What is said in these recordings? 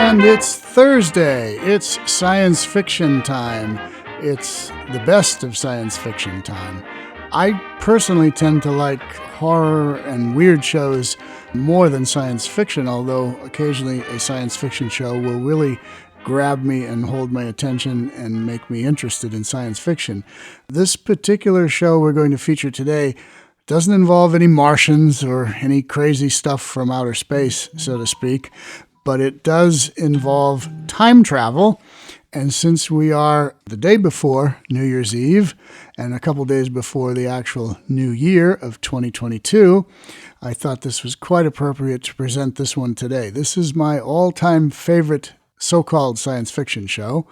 And it's Thursday. It's science fiction time. It's the best of science fiction time. I personally tend to like horror and weird shows more than science fiction, although occasionally a science fiction show will really grab me and hold my attention and make me interested in science fiction. This particular show we're going to feature today doesn't involve any Martians or any crazy stuff from outer space, so to speak, but it does involve time travel. And since we are the day before New Year's Eve and a couple days before the actual new year of 2022, I thought this was quite appropriate to present this one today. This is my all-time favorite so-called science fiction show.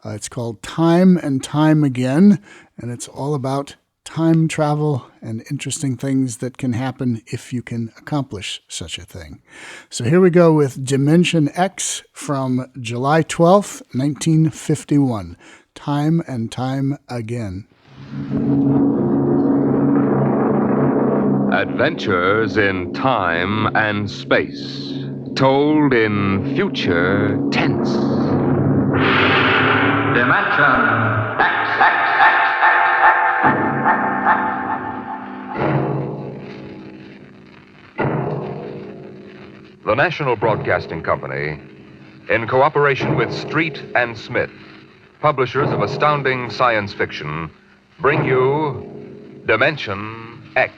It's called Time and Time Again, and it's all about time travel and interesting things that can happen if you can accomplish such a thing. So here we go with Dimension X from July 12th, 1951. Time and Time Again. Adventures in time and space, told in future tense. Dimension X. The National Broadcasting Company, in cooperation with Street and Smith, publishers of astounding science fiction, bring you Dimension X.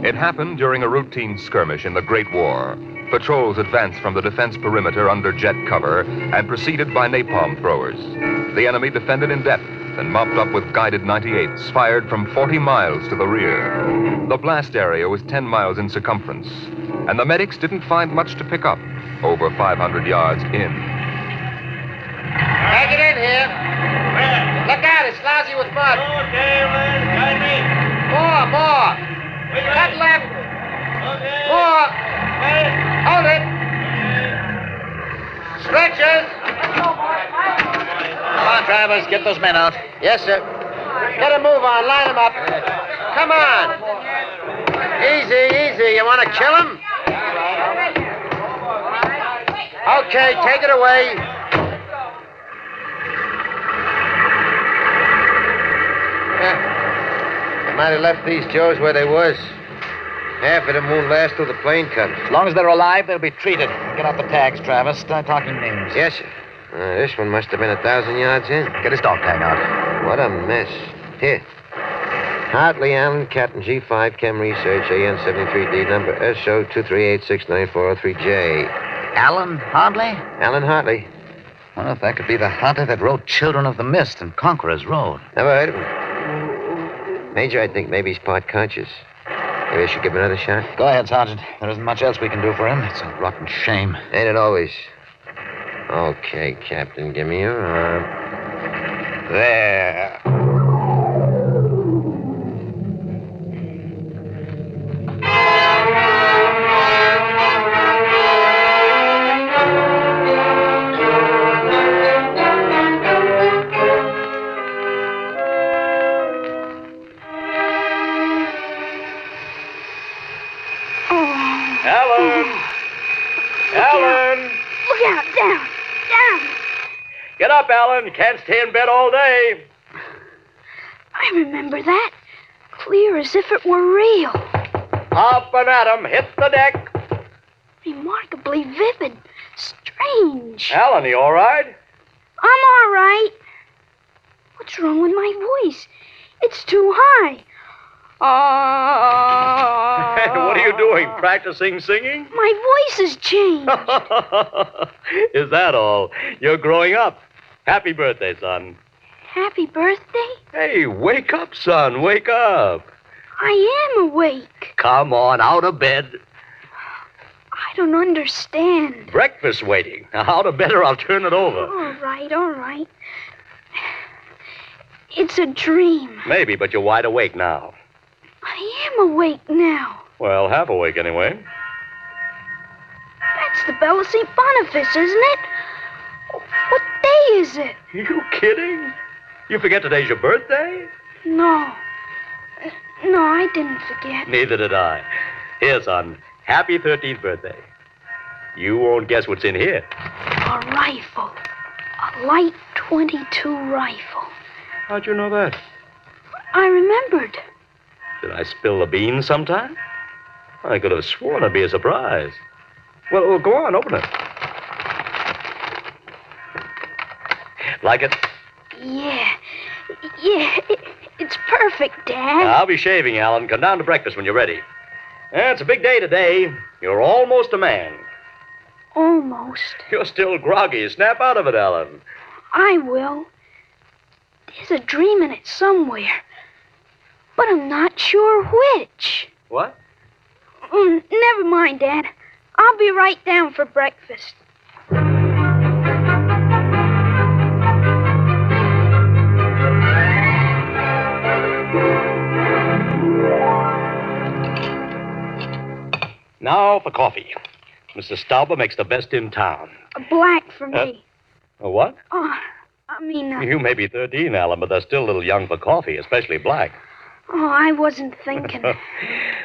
It happened during a routine skirmish in the Great War. Patrols advanced from the defense perimeter under jet cover and preceded by napalm throwers. The enemy defended in depth and mopped up with guided 98s fired from 40 miles to the rear. The blast area was 10 miles in circumference, and the medics didn't find much to pick up over 500 yards in. Take it in here. Where? Look out, it's lousy with mud. Okay, Lynn, guide me. More. Cut left. Okay. More. Wait. Hold it. Stretchers. Come on, drivers, get those men out. Yes, sir. Get a move on. Line them up. Come on. Easy. You want to kill him? Okay, take it away. They might have left these Joes where they was. Half of them won't last till the plane comes. As long as they're alive, they'll be treated. Get out the tags, Travis. Start talking names. Yes, sir. This one must have been 1,000 yards in. Get his dog tag out. What a mess. Here. Hartley, Allen, Captain G5, Chem Research, AN73D, number SO238694003J. Alan Hartley? Allen Hartley. Well, if that could be the hunter that wrote Children of the Mist and Conqueror's Road. Never heard of him. Major, I think maybe he's part conscious. Maybe I should give him another shot. Go ahead, Sergeant. There isn't much else we can do for him. It's a rotten shame. Ain't it always? Okay, Captain, give me your arm. There. Alan! Look out, down! Get up, Alan. Can't stay in bed all day. I remember that. Clear as if it were real. Up and at 'em. Hit the deck. Remarkably vivid. Strange. Alan, you all right? I'm all right. What's wrong with my voice? It's too high. What are you doing? Practicing singing? My voice has changed. Is that all? You're growing up. Happy birthday, son. Happy birthday? Hey, wake up, son. Wake up. I am awake. Come on, out of bed. I don't understand. Breakfast waiting. Now, out of bed or I'll turn it over. All right. It's a dream. Maybe, but you're wide awake now. I am awake now. Well, half awake anyway. That's the bell of St. Boniface, isn't it? What day is it? You kidding? You forget today's your birthday? No. No, I didn't forget. Neither did I. Here, son. Happy 13th birthday. You won't guess what's in here. A rifle. A light 22 rifle. How'd you know that? I remembered. Did I spill the beans sometime? I could have sworn it'd be a surprise. Well, go on, open it. Like it? Yeah. Yeah, it's perfect, Dad. I'll be shaving, Alan. Come down to breakfast when you're ready. It's a big day today. You're almost a man. Almost. You're still groggy. Snap out of it, Alan. I will. There's a dream in it somewhere. But I'm not sure which. What? Never mind, Dad. I'll be right down for breakfast. Now for coffee. Mr. Stauber makes the best in town. A black for me. A what? You may be 13, Alan, but they're still a little young for coffee, especially black. I wasn't thinking. What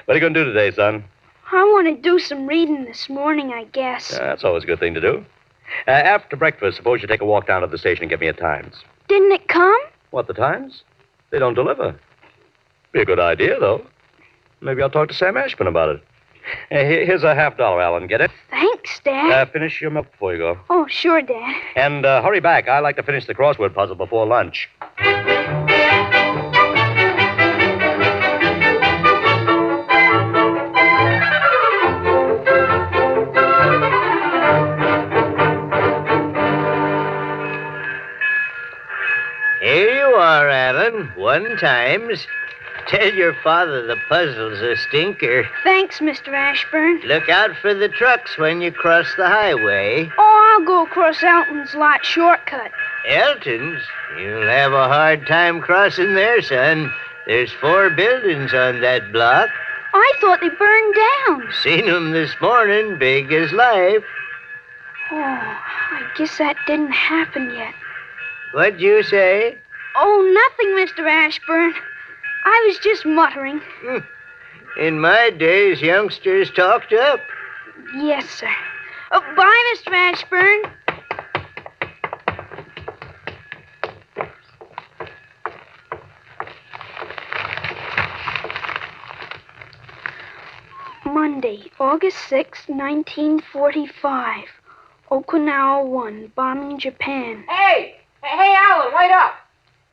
are you going to do today, son? I want to do some reading this morning, I guess. That's always a good thing to do. After breakfast, suppose you take a walk down to the station and get me a Times. Didn't it come? What, the Times? They don't deliver. Be a good idea, though. Maybe I'll talk to Sam Ashburn about it. Here's a $50, Alan. Get it? Thanks, Dad. Finish your milk before you go. Oh, sure, Dad. And hurry back. I like to finish the crossword puzzle before lunch. Here you are, Alan. 1 times. Tell your father the puzzle's a stinker. Thanks, Mr. Ashburn. Look out for the trucks when you cross the highway. Oh, I'll go across Elton's lot shortcut. Elton's? You'll have a hard time crossing there, son. There's 4 buildings on that block. I thought they burned down. Seen 'em this morning, big as life. Oh, I guess that didn't happen yet. What'd you say? Oh, nothing, Mr. Ashburn. I was just muttering. In my days, youngsters talked up. Yes, sir. Bye, Mr. Ashburn. Monday, August 6, 1945. Okinawa 1, bombing Japan. Hey, Alan, wait up.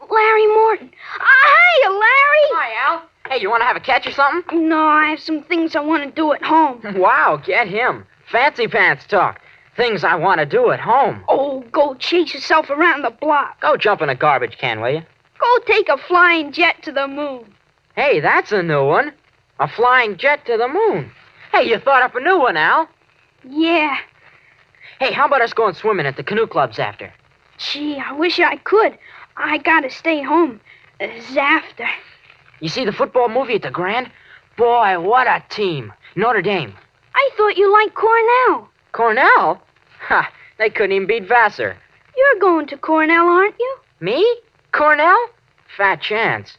Larry Morton. Hiya, Larry. Hi, Al. Hey, you want to have a catch or something? No, I have some things I want to do at home. Wow, get him. Fancy pants talk. Things I want to do at home. Oh, go chase yourself around the block. Go jump in a garbage can, will you? Go take a flying jet to the moon. Hey, that's a new one. A flying jet to the moon. Hey, you thought up a new one, Al. Yeah. Hey, how about us going swimming at the canoe clubs after? Gee, I wish I could. I gotta stay home. After. You see the football movie at the Grand? Boy, what a team. Notre Dame. I thought you liked Cornell. Cornell? Ha, they couldn't even beat Vassar. You're going to Cornell, aren't you? Me? Cornell? Fat chance.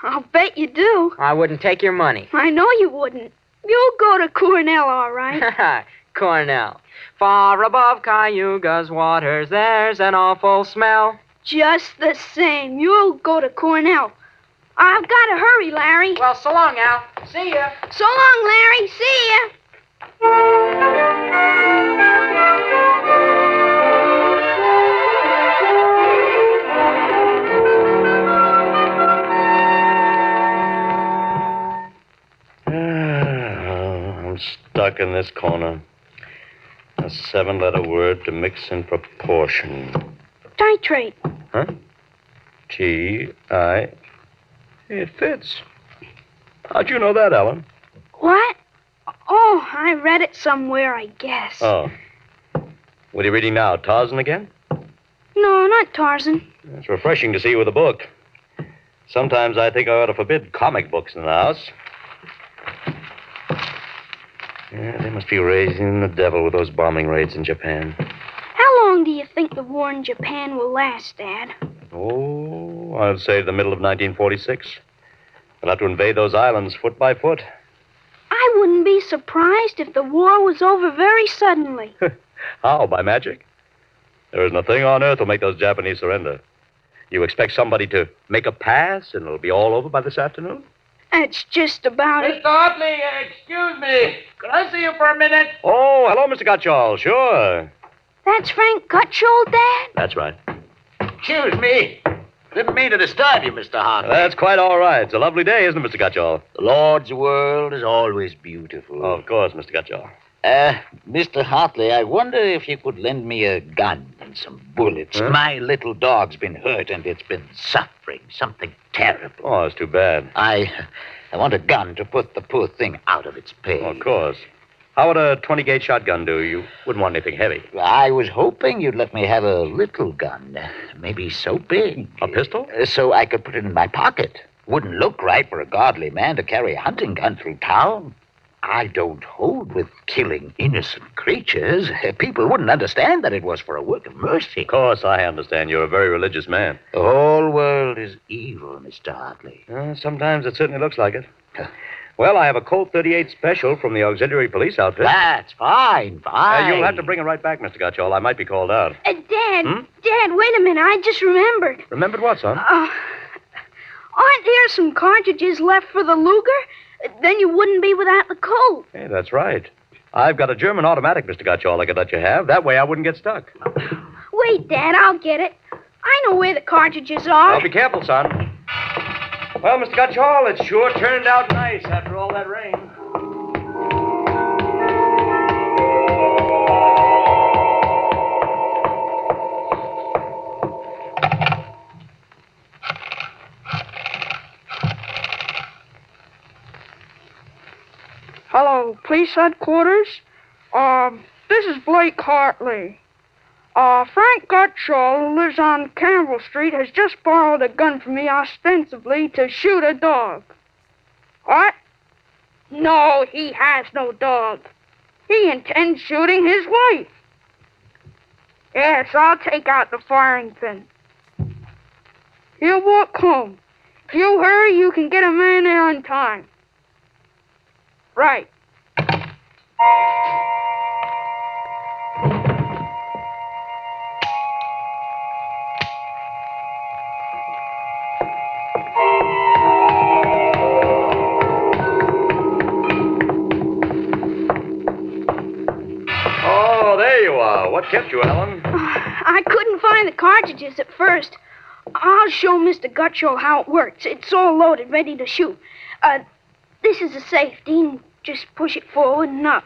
I'll bet you do. I wouldn't take your money. I know you wouldn't. You'll go to Cornell, all right. Cornell. Far above Cayuga's waters, there's an awful smell. Just the same, you'll go to Cornell. I've got to hurry, Larry. Well, so long, Al. See ya. So long, Larry. See ya. I'm stuck in this corner. A 7-letter word to mix in proportion. Titrate. Huh? T-I... It fits. How'd you know that, Ellen? What? Oh, I read it somewhere, I guess. Oh. What are you reading now, Tarzan again? No, not Tarzan. It's refreshing to see you with a book. Sometimes I think I ought to forbid comic books in the house. Yeah, they must be raising the devil with those bombing raids in Japan. How long do you think the war in Japan will last, Dad? Oh, I'd say the middle of 1946. We'll have to invade those islands foot by foot. I wouldn't be surprised if the war was over very suddenly. How? By magic? There isn't a thing on earth will make those Japanese surrender. You expect somebody to make a pass and it'll be all over by this afternoon? That's just about it. Mr. Hartley, excuse me. Could I see you for a minute? Oh, hello, Mr. Gutchall. Sure. That's Frank Gutchall, Dad? That's right. Excuse me. Didn't mean to disturb you, Mr. Hartley. That's quite all right. It's a lovely day, isn't it, Mr. Gutchall? The Lord's world is always beautiful. Of course, Mr. Gutchall. Mr. Hartley, I wonder if you could lend me a gun and some bullets. Huh? My little dog's been hurt and it's been suffering something terrible. Oh, it's too bad. I want a gun to put the poor thing out of its pain. Oh, of course. How would a 20-gauge shotgun do? You wouldn't want anything heavy. I was hoping you'd let me have a little gun, maybe so big. A pistol? So I could put it in my pocket. Wouldn't look right for a godly man to carry a hunting gun through town. I don't hold with killing innocent creatures. People wouldn't understand that it was for a work of mercy. Of course, I understand. You're a very religious man. The whole world is evil, Mr. Hartley. Sometimes it certainly looks like it. Well, I have a Colt 38 special from the auxiliary police outfit. That's fine. You'll have to bring it right back, Mr. Gutchall. I might be called out. Dad, Hmm? Dad, wait a minute. I just remembered. Remembered what, son? Aren't there some cartridges left for the Luger? Then you wouldn't be without the Colt. Hey, that's right. I've got a German automatic, Mr. Gutchall, I could let you have. That way I wouldn't get stuck. Wait, Dad, I'll get it. I know where the cartridges are. Oh, be careful, son. Well, Mr. Gutchall, it sure turned out nice after all that rain. Hello, police headquarters. This is Blake Hartley. Frank Gutchall, who lives on Campbell Street, has just borrowed a gun from me ostensibly to shoot a dog. What? No, he has no dog. He intends shooting his wife. Yes, I'll take out the firing pin. He'll walk home. If you hurry, you can get a man there on time. Right. Oh, there you are. What kept you, Ellen? I couldn't find the cartridges at first. I'll show Mr. Gutchall how it works. It's all loaded, ready to shoot. This is a safety, and just push it forward and up.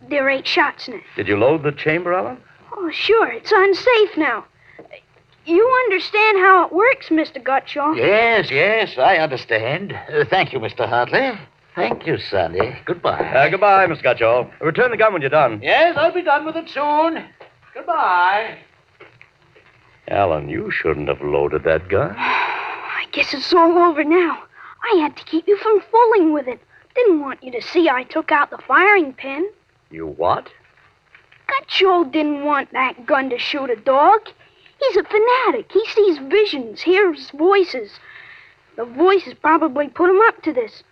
There are 8 shots in it. Did you load the chamber, Ellen? Oh, sure. It's unsafe now. You understand how it works, Mr. Gutchall? Yes, I understand. Thank you, Mr. Hartley. Thank you, Sonny. Goodbye. Goodbye, Mr. Gutchall. Return the gun when you're done. Yes, I'll be done with it soon. Goodbye. Alan, you shouldn't have loaded that gun. I guess it's all over now. I had to keep you from fooling with it. Didn't want you to see I took out the firing pin. You what? Gutchall didn't want that gun to shoot a dog. He's a fanatic. He sees visions, hears voices. The voices probably put him up to this.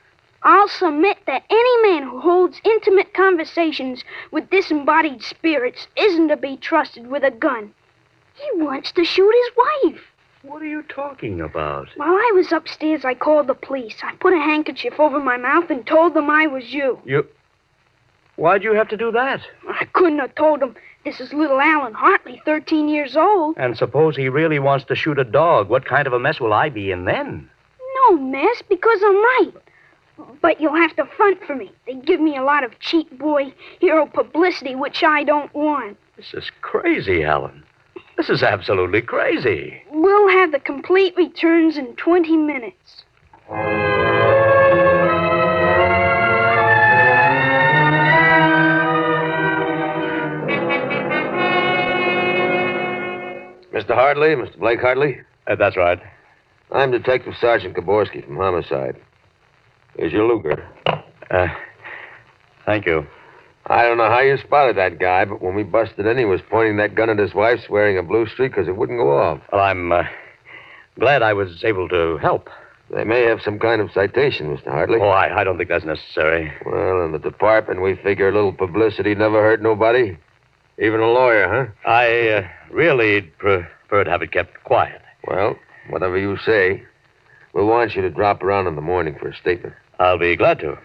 I'll submit that any man who holds intimate conversations with disembodied spirits isn't to be trusted with a gun. He wants to shoot his wife. What are you talking about? While I was upstairs, I called the police. I put a handkerchief over my mouth and told them I was you. Why'd you have to do that? I couldn't have told them. This is little Alan Hartley, 13 years old. And suppose he really wants to shoot a dog, what kind of a mess will I be in then? No mess, because I'm right. But you'll have to front for me. They give me a lot of cheap boy hero publicity, which I don't want. This is crazy, Alan. This is absolutely crazy. We'll have the complete returns in 20 minutes. Mr. Hartley, Mr. Blake Hartley. That's right. I'm Detective Sergeant Gaborski from Homicide. Here's your Luger. Thank you. I don't know how you spotted that guy, but when we busted in, he was pointing that gun at his wife, swearing a blue streak because it wouldn't go off. Well, I'm glad I was able to help. They may have some kind of citation, Mr. Hartley. Oh, I don't think that's necessary. Well, in the department, we figure a little publicity never hurt nobody. Even a lawyer, huh? I really prefer to have it kept quiet. Well, whatever you say. We'll want you to drop around in the morning for a statement. I'll be glad to.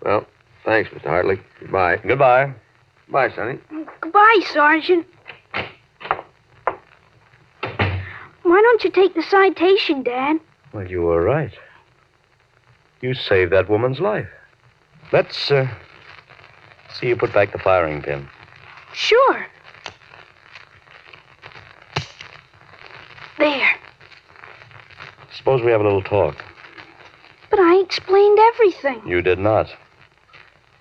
Well, thanks, Mr. Hartley. Goodbye. Goodbye. Bye, Sonny. Goodbye, Sergeant. Why don't you take the citation, Dad? Well, you were right. You saved that woman's life. Let's see you put back the firing pin. Sure. There. Suppose we have a little talk. But I explained everything. You did not.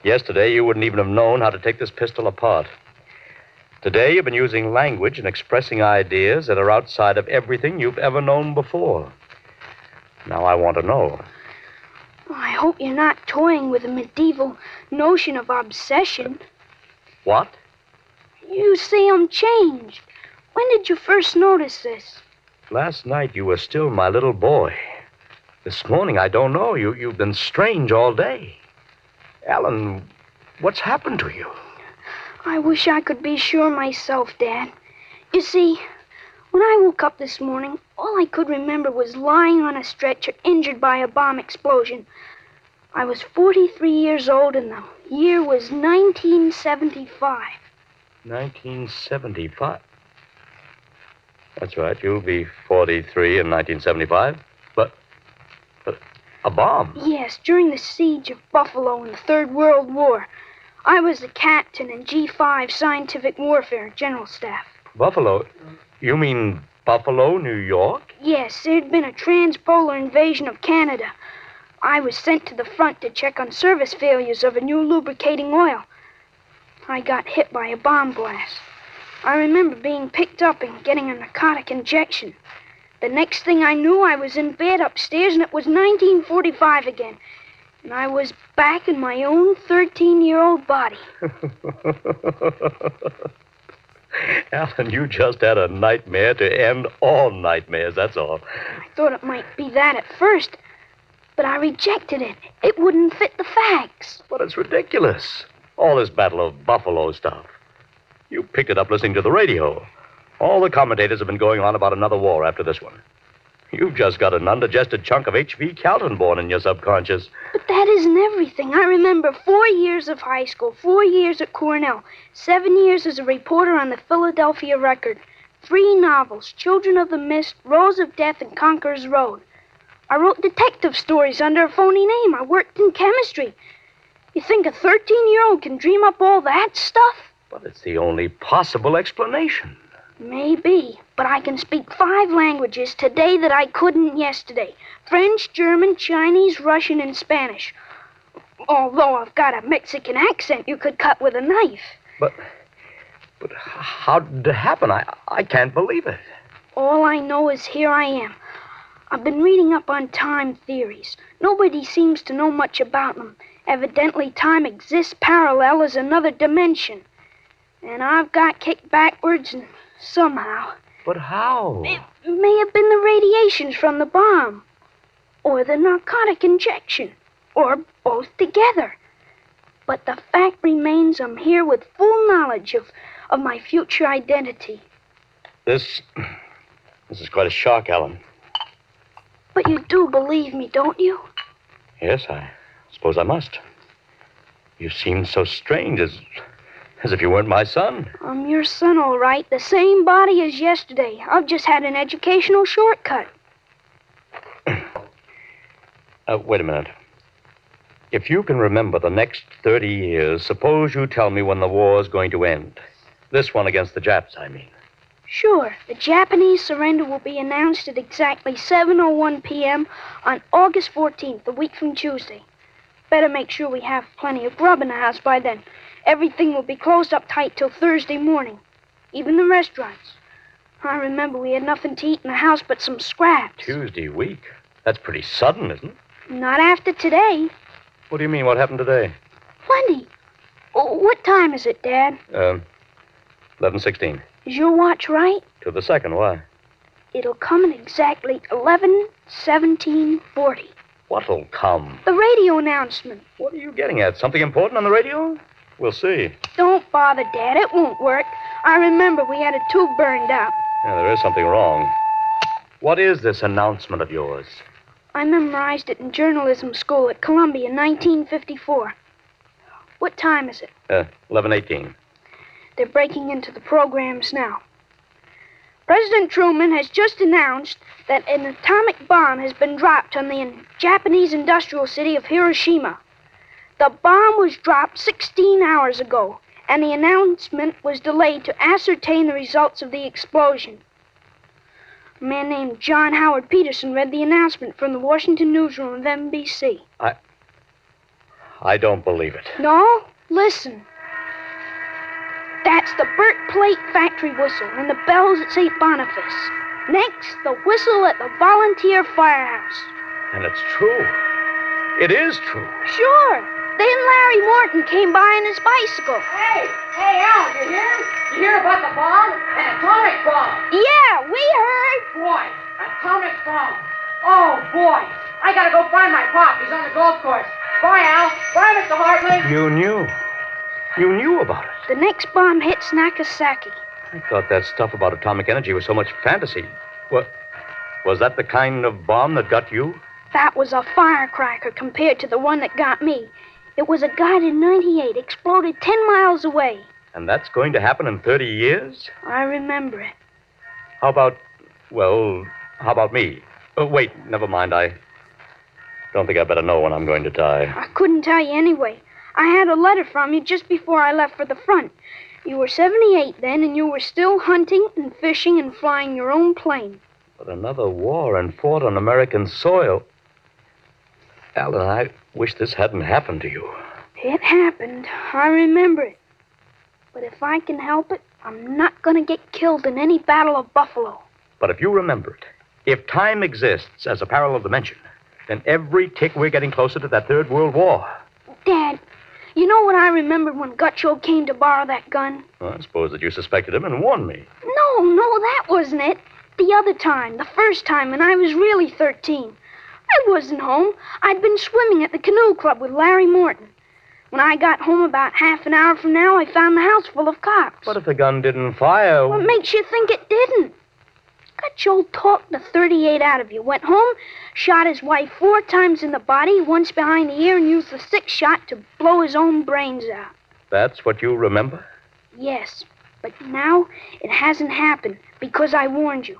Yesterday, you wouldn't even have known how to take this pistol apart. Today, you've been using language and expressing ideas that are outside of everything you've ever known before. Now I want to know. Well, I hope you're not toying with a medieval notion of obsession. What? You say I'm changed. When did you first notice this? Last night, you were still my little boy. This morning, I don't know. You've been strange all day. Alan, what's happened to you? I wish I could be sure myself, Dad. You see, when I woke up this morning, all I could remember was lying on a stretcher injured by a bomb explosion. I was 43 years old and the year was 1975. 1975? That's right. You'll be 43 in 1975. But a bomb? Yes, during the siege of Buffalo in the Third World War. I was the captain in G5 Scientific Warfare General Staff. Buffalo? You mean Buffalo, New York? Yes, there'd been a transpolar invasion of Canada. I was sent to the front to check on service failures of a new lubricating oil. I got hit by a bomb blast. I remember being picked up and getting a narcotic injection. The next thing I knew, I was in bed upstairs, and it was 1945 again. And I was back in my own 13-year-old body. Alan, you just had a nightmare to end all nightmares, that's all. I thought it might be that at first, but I rejected it. It wouldn't fit the facts. But it's ridiculous. All this Battle of Buffalo stuff. You picked it up listening to the radio. All the commentators have been going on about another war after this one. You've just got an undigested chunk of H.V. Calton born in your subconscious. But that isn't everything. I remember 4 years of high school, 4 years at Cornell, 7 years as a reporter on the Philadelphia Record, 3 novels, Children of the Mist, Rose of Death, and Conqueror's Road. I wrote detective stories under a phony name. I worked in chemistry. You think a 13-year-old can dream up all that stuff? But it's the only possible explanation. Maybe, but I can speak 5 languages today that I couldn't yesterday. French, German, Chinese, Russian, and Spanish. Although I've got a Mexican accent you could cut with a knife. But how did it happen? I can't believe it. All I know is here I am. I've been reading up on time theories. Nobody seems to know much about them. Evidently, time exists parallel as another dimension. And I've got kicked backwards and somehow. But how? It may have been the radiations from the bomb. Or the narcotic injection. Or both together. But the fact remains I'm here with full knowledge of my future identity. This is quite a shock, Alan. But you do believe me, don't you? Yes, I suppose I must. You seem so strange, as if you weren't my son. I'm your son, all right. The same body as yesterday. I've just had an educational shortcut. Wait a minute. If you can remember the next 30 years, suppose you tell me when the war's going to end. This one against the Japs, I mean. Sure. The Japanese surrender will be announced at exactly 7:01 p.m. on August 14th, a week from Tuesday. Better make sure we have plenty of grub in the house by then. Everything will be closed up tight till Thursday morning. Even the restaurants. I remember we had nothing to eat in the house but some scraps. Tuesday week? That's pretty sudden, isn't it? Not after today. What do you mean, what happened today? Plenty. Oh, what time is it, Dad? 11:16. Is your watch right? To the second, why? It'll come at exactly 11:17:40. What'll come? The radio announcement. What are you getting at? Something important on the radio? We'll see. Don't bother, Dad. It won't work. I remember we had a tube burned out. Yeah, there is something wrong. What is this announcement of yours? I memorized it in journalism school at Columbia in 1954. What time is it? 11:18. They're breaking into the programs now. President Truman has just announced that an atomic bomb has been dropped on the Japanese industrial city of Hiroshima. The bomb was dropped 16 hours ago, and the announcement was delayed to ascertain the results of the explosion. A man named John Howard Peterson read the announcement from the Washington newsroom of NBC. I don't believe it. No? Listen. That's the Burt Plate factory whistle and the bells at St. Boniface. Next, the whistle at the volunteer firehouse. And it's true. It is true. Sure. Then Larry Morton came by on his bicycle. Hey, Al, you hear? You hear about the bomb? An atomic bomb. Yeah, we heard. Boy, atomic bomb. Oh, boy. I gotta go find my pop. He's on the golf course. Bye, Al. Bye, Mr. Hartley. You knew. You knew about it. The next bomb hits Nagasaki. I thought that stuff about atomic energy was so much fantasy. What? Was that the kind of bomb that got you? That was a firecracker compared to the one that got me. It was a guided 98, exploded 10 miles away. And that's going to happen in 30 years? I remember it. How about me? Oh, wait, never mind. I don't think I better know when I'm going to die. I couldn't tell you anyway. I had a letter from you just before I left for the front. You were 78 then, and you were still hunting and fishing and flying your own plane. But another war and fought on American soil. Alan, I wish this hadn't happened to you. It happened. I remember it. But if I can help it, I'm not going to get killed in any Battle of Buffalo. But if you remember it, if time exists as a parallel dimension, then every tick we're getting closer to that Third World War. Dad, you know what I remembered when Gutcho came to borrow that gun? Well, I suppose that you suspected him and warned me. No, that wasn't it. The other time, the first time, when I was really 13. I wasn't home. I'd been swimming at the canoe club with Larry Morton. When I got home about half an hour from now, I found the house full of cops. What if the gun didn't fire? What makes you think it didn't? Gutcho talked the 38 out of you. Went home, shot his wife 4 times in the body, once behind the ear, and used the 6th shot to blow his own brains out. That's what you remember? Yes, but now it hasn't happened because I warned you.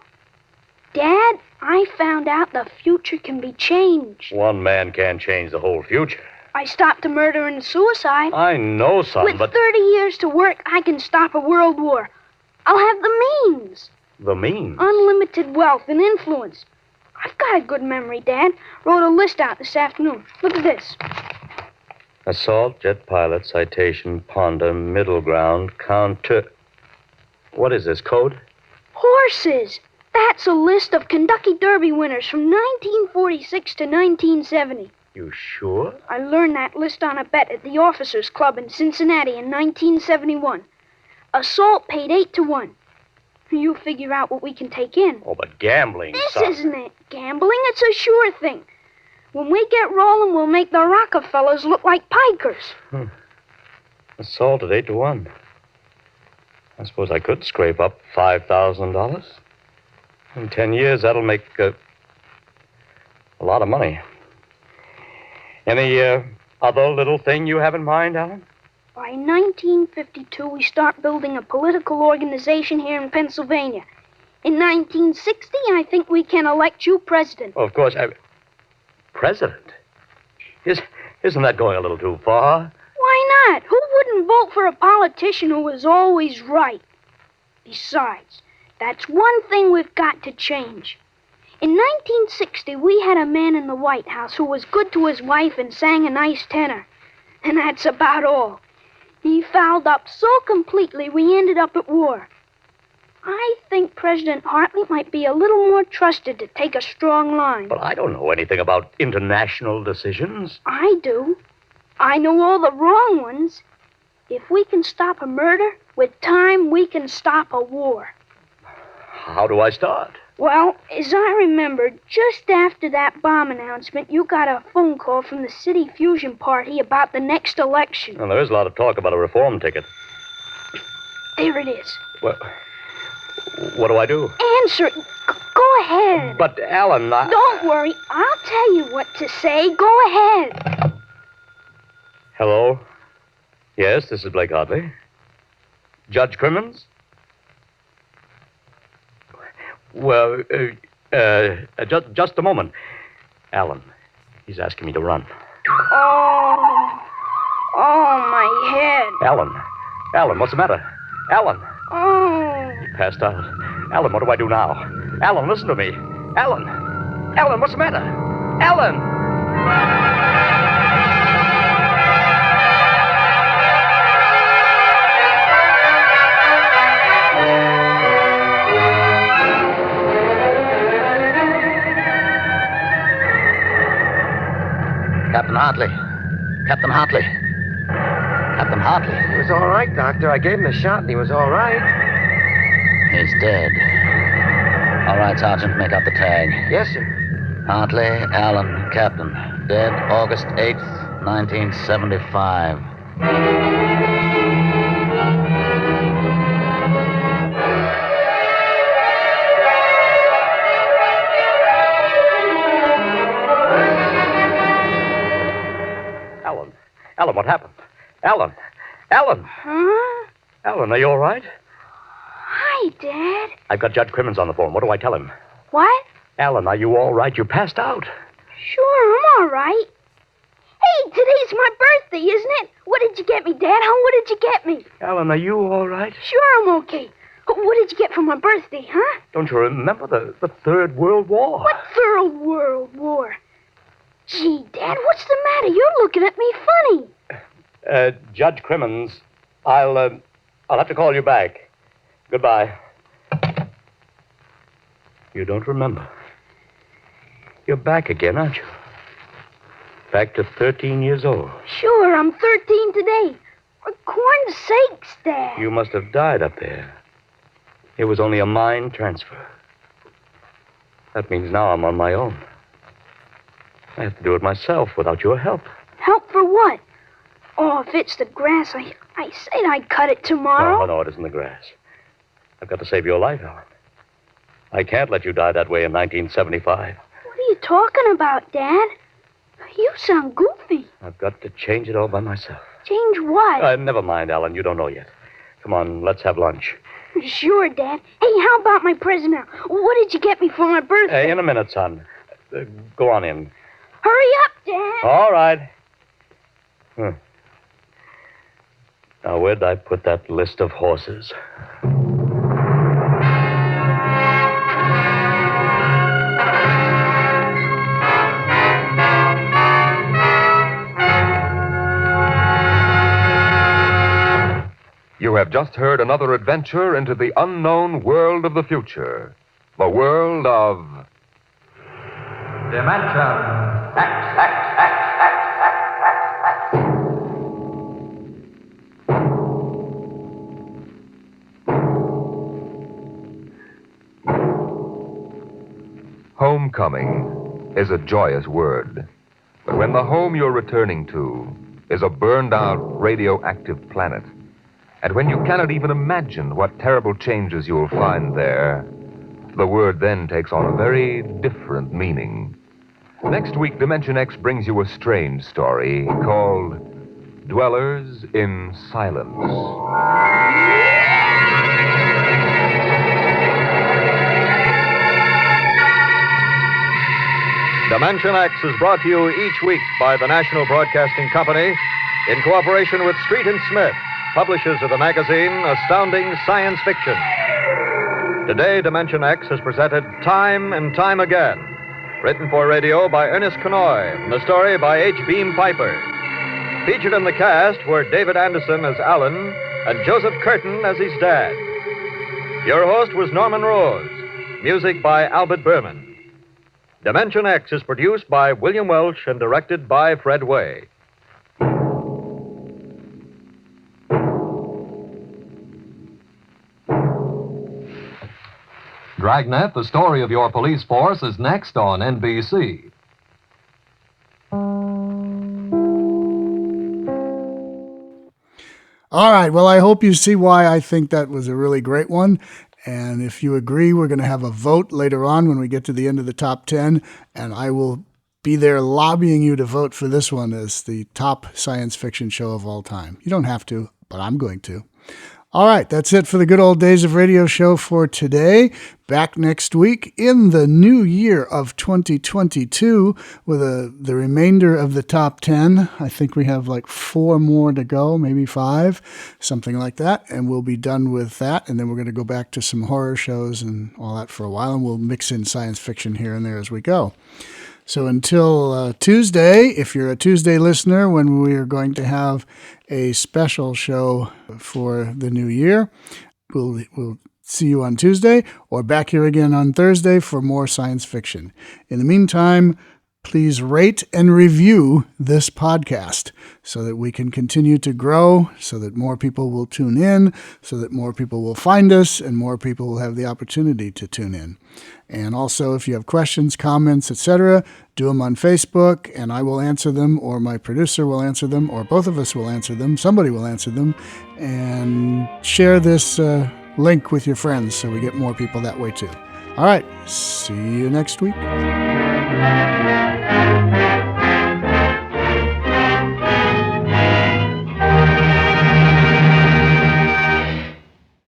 Dad, I found out the future can be changed. One man can't change the whole future. I stopped a murder and a suicide. I know, son, With but... 30 years to work, I can stop a world war. I'll have the means. The means? Unlimited wealth and influence. I've got a good memory, Dad. Wrote a list out this afternoon. Look at this. Assault, jet pilot, citation, ponder, middle ground, counter... What is this, code? Horses. That's a list of Kentucky Derby winners from 1946 to 1970. You sure? I learned that list on a bet at the Officers Club in Cincinnati in 1971. Assault paid 8-1. You figure out what we can take in. Oh, but gambling, This son. isn't it. Gambling, it's a sure thing. When we get rolling, we'll make the Rockefellers look like pikers. Assault at 8-1. I suppose I could scrape up $5,000. In 10 years, that'll make a lot of money. Any other little thing you have in mind, Alan? By 1952, we start building a political organization here in Pennsylvania. In 1960, I think we can elect you president. Oh, of course. President? Isn't that going a little too far? Why not? Who wouldn't vote for a politician who was always right? Besides, that's one thing we've got to change. In 1960, we had a man in the White House who was good to his wife and sang a nice tenor. And that's about all. He fouled up so completely we ended up at war. I think President Hartley might be a little more trusted to take a strong line. But I don't know anything about international decisions. I do. I know all the wrong ones. If we can stop a murder, with time we can stop a war. How do I start? Well, as I remember, just after that bomb announcement, you got a phone call from the City Fusion Party about the next election. Well, there is a lot of talk about a reform ticket. There it is. Well, what do I do? Answer it. Go ahead. But, Alan, Don't worry. I'll tell you what to say. Go ahead. Hello? Yes, this is Blake Hartley. Judge Crimmins? Well, just a moment. Alan, he's asking me to run. Oh, my head. Alan, what's the matter? Alan. Oh. He passed out. Alan, what do I do now? Alan, listen to me. Alan, what's the matter? Alan! Captain Hartley. He was all right, Doctor. I gave him a shot and he was all right. He's dead. All right, Sergeant, make out the tag. Yes, sir. Hartley, Allen, Captain. Dead August 8th, 1975. Alan, what happened? Alan! Huh? Alan, are you all right? Hi, Dad. I've got Judge Crimmins on the phone. What do I tell him? What? Alan, are you all right? You passed out. Sure, I'm all right. Hey, today's my birthday, isn't it? What did you get me, Dad? Huh? What did you get me? Alan, are you all right? Sure, I'm okay. What did you get for my birthday, huh? Don't you remember the Third World War? What Third World War? Gee, Dad, what's the matter? You're looking at me funny. Judge Crimmins, I'll have to call you back. Goodbye. You don't remember. You're back again, aren't you? Back to 13 years old. Sure, I'm 13 today. For corn's sakes, Dad. You must have died up there. It was only a mind transfer. That means now I'm on my own. I have to do it myself without your help. Help for what? Oh, if it's the grass, I said I'd cut it tomorrow. No, it isn't the grass. I've got to save your life, Alan. I can't let you die that way in 1975. What are you talking about, Dad? You sound goofy. I've got to change it all by myself. Change what? Never mind, Alan. You don't know yet. Come on, let's have lunch. Sure, Dad. Hey, how about my present now? What did you get me for my birthday? In a minute, son. Go on in. Hurry up, Dad. All right. Now, where'd I put that list of horses? You have just heard another adventure into the unknown world of the future. The world of... Dimension X. Homecoming is a joyous word. But when the home you're returning to is a burned-out radioactive planet, and when you cannot even imagine what terrible changes you'll find there, the word then takes on a very different meaning. Next week, Dimension X brings you a strange story called Dwellers in Silence. Dimension X is brought to you each week by the National Broadcasting Company in cooperation with Street and Smith, publishers of the magazine Astounding Science Fiction. Today, Dimension X has presented Time and Time Again, written for radio by Ernest Kenoy, and the story by H. Beam Piper. Featured in the cast were David Anderson as Alan and Joseph Curtin as his dad. Your host was Norman Rose. Music by Albert Berman. Dimension X is produced by William Welch and directed by Fred Way. Dragnet, the story of your police force is next on NBC. All right, well, I hope you see why I think that was a really great one. And if you agree, we're going to have a vote later on when we get to the end of the top 10, and I will be there lobbying you to vote for this one as the top science fiction show of all time. You don't have to, but I'm going to. All right, that's it for the Good Old Days of Radio show for today. Back next week in the new year of 2022 with the remainder of the top 10. I think we have like 4 more to go, maybe 5, something like that. And we'll be done with that. And then we're going to go back to some horror shows and all that for a while. And we'll mix in science fiction here and there as we go. So until Tuesday, if you're a Tuesday listener, when we are going to have a special show for the new year, we'll see you on Tuesday or back here again on Thursday for more science fiction. In the meantime, please rate and review this podcast so that we can continue to grow, so that more people will tune in, so that more people will find us, and more people will have the opportunity to tune in. And also, if you have questions, comments, etc., do them on Facebook, and I will answer them, or my producer will answer them, or both of us will answer them. Somebody will answer them. And share this link with your friends so we get more people that way too. All right, see you next week.